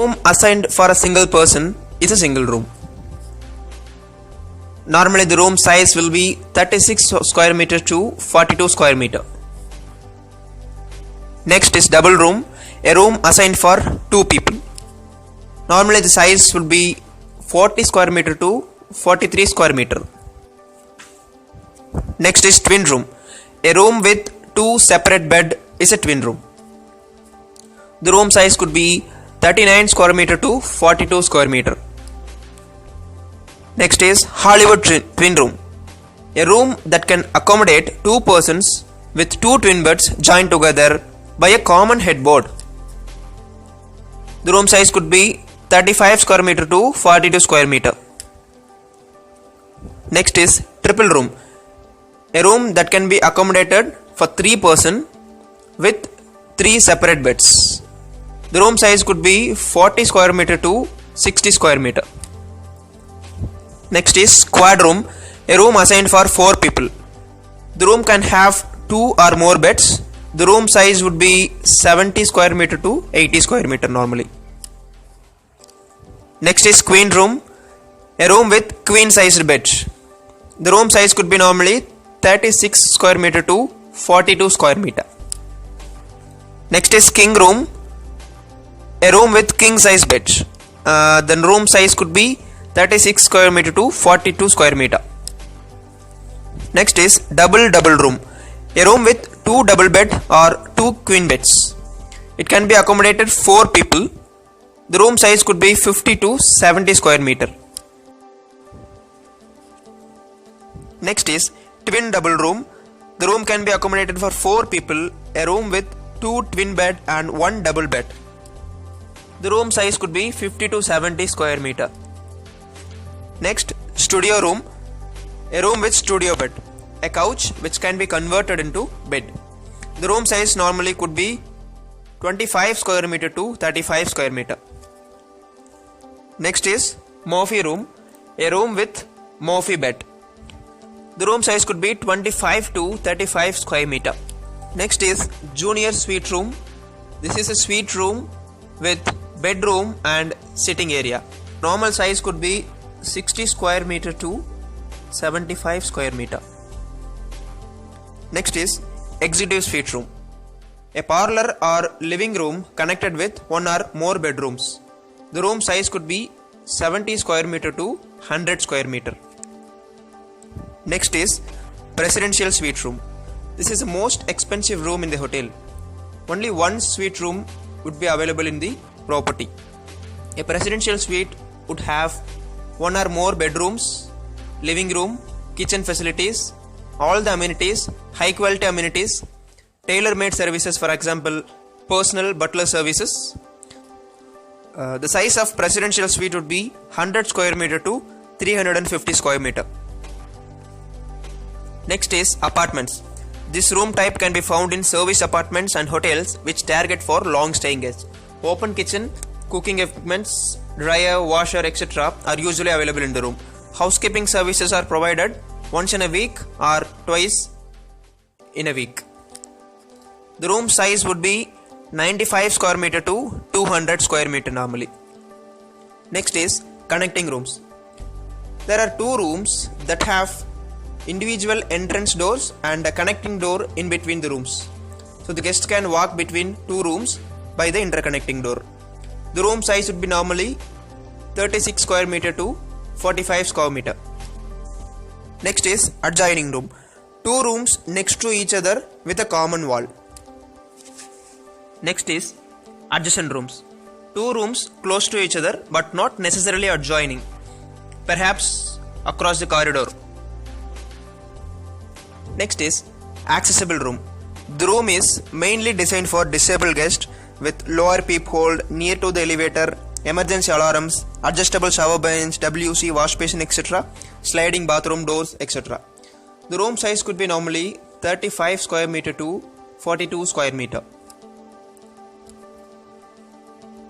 room assigned for a single person is a single room. Normally the room size will be 36 square meter to 42 square meter. Next is double room, a room assigned for 2 people. Normally the size will be 40 square meter to 43 square meter. Next is twin room, a room with 2 separate bed is a twin room. The room size could be 39 square meter to 42 square meter. Next is Hollywood twin room, a room that can accommodate 2 persons with 2 twin beds joined together by a common headboard. The room size could be 35 square meter to 42 square meter. Next is triple room, a room that can be accommodated for 3 persons with 3 separate beds. The room size could be 40 square meter to 60 square meter. Next is quad room, a room assigned for 4 people. The room can have 2 or more beds. The room size would be 70 square meter to 80 square meter normally. Next is queen room, a room with queen sized beds. The room size could be normally 36 square meter to 42 square meter. Next is king room, a room with king size beds. The room size could be 36 square meter to 42 square meter. Next is double room, a room with 2 double bed or 2 queen beds. It can be accommodated 4 people. The room size could be 50 to 70 square meter. Next is twin double room. The room can be accommodated for 4 people, a room with 2 twin bed and 1 double bed. The room size could be 50 to 70 square meter. Next, studio room, a room with studio bed, a couch which can be converted into bed. The room size normally could be 25 square meter to 35 square meter. Next is Murphy room, a room with Murphy bed. The room size could be 25 to 35 square meter. Next is junior suite room. This is a suite room with bedroom and sitting area. Normal size could be 60 square meter to 75 square meter. Next is executive suite room, a parlor or living room connected with 1 or more bedrooms. The room size could be 70 square meter to 100 square meter. Next is presidential suite room. This is the most expensive room in the hotel. Only 1 suite room would be available in the property. A presidential suite would have 1 or more bedrooms, living room, kitchen facilities, all the amenities, high quality amenities, tailor-made services, for example, personal butler services. The size of presidential suite would be 100 square meter to 350 square meter. Next is apartments. This room type can be found in service apartments and hotels which target for long staying guests. Open kitchen, cooking equipments, dryer, washer, etc. are usually available in the room. Housekeeping services are provided once in a week or twice in a week. The room size would be 95 square meter to 200 square meter normally. Next is connecting rooms. There are 2 rooms that have individual entrance doors and a connecting door in between the rooms. So the guests can walk between 2 rooms by the interconnecting door. The room size would be normally 36 square meter to 45 square meter. Next is adjoining room. 2 rooms next to each other with a common wall. Next is adjacent rooms. 2 rooms close to each other but not necessarily adjoining, perhaps across the corridor. Next is accessible room. The room is mainly designed for disabled guests with lower peephole near to the elevator, emergency alarms, adjustable shower bench, WC, wash basin, etc., sliding bathroom doors, etc. The room size could be normally 35 square meter to 42 square meter.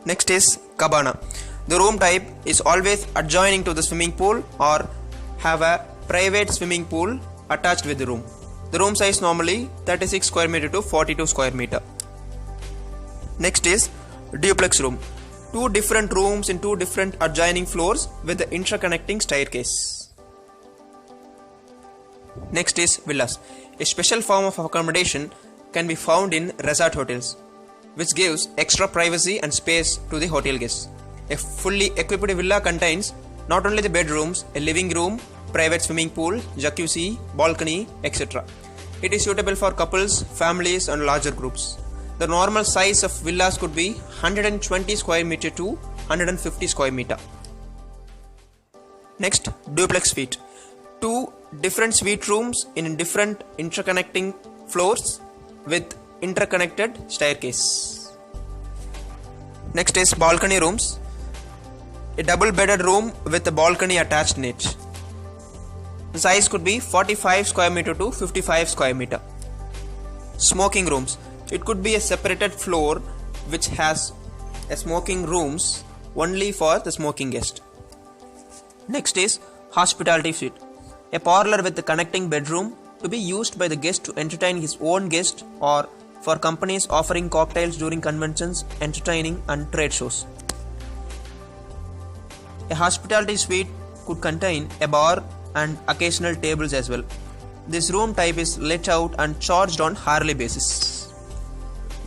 Next is cabana. The room type is always adjoining to the swimming pool or have a private swimming pool attached with the room. The room size normally 36 square meter to 42 square meter. Next is duplex room. 2 different rooms in 2 different adjoining floors with the interconnecting staircase. Next is villas. A special form of accommodation can be found in resort hotels, which gives extra privacy and space to the hotel guests. A fully equipped villa contains not only the bedrooms, a living room, private swimming pool, jacuzzi, balcony, etc. It is suitable for couples, families and larger groups. The normal size of villas could be 120 square meter to 150 square meter. Next, duplex suite. 2 different suite rooms in different interconnecting floors with interconnected staircase. Next is balcony rooms. A double bedded room with a balcony attached in it. The size could be 45 square meter to 55 square meter. Smoking rooms. It could be a separated floor which has a smoking rooms only for the smoking guest. Next is hospitality suite. A parlor with a connecting bedroom to be used by the guest to entertain his own guest or for companies offering cocktails during conventions, entertaining and trade shows. A hospitality suite could contain a bar and occasional tables as well. This room type is let out and charged on hourly basis.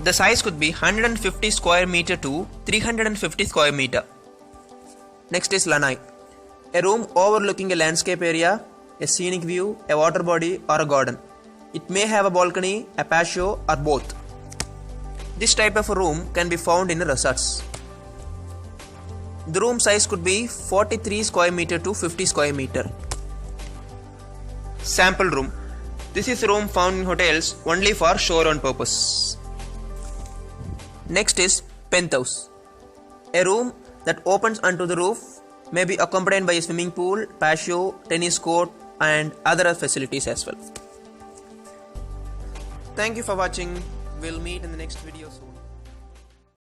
The size could be 150 square meter to 350 square meter. Next is lanai. A room overlooking a landscape area, a scenic view, a water body or a garden. It may have a balcony, a patio or both. This type of a room can be found in resorts. The room size could be 43 square meter to 50 square meter. Sample room. This is a room found in hotels only for show-around purpose. Next is penthouse. A room that opens onto the roof may be accompanied by a swimming pool, patio, tennis court and other facilities as well. Thank you for watching. We'll meet in the next video soon.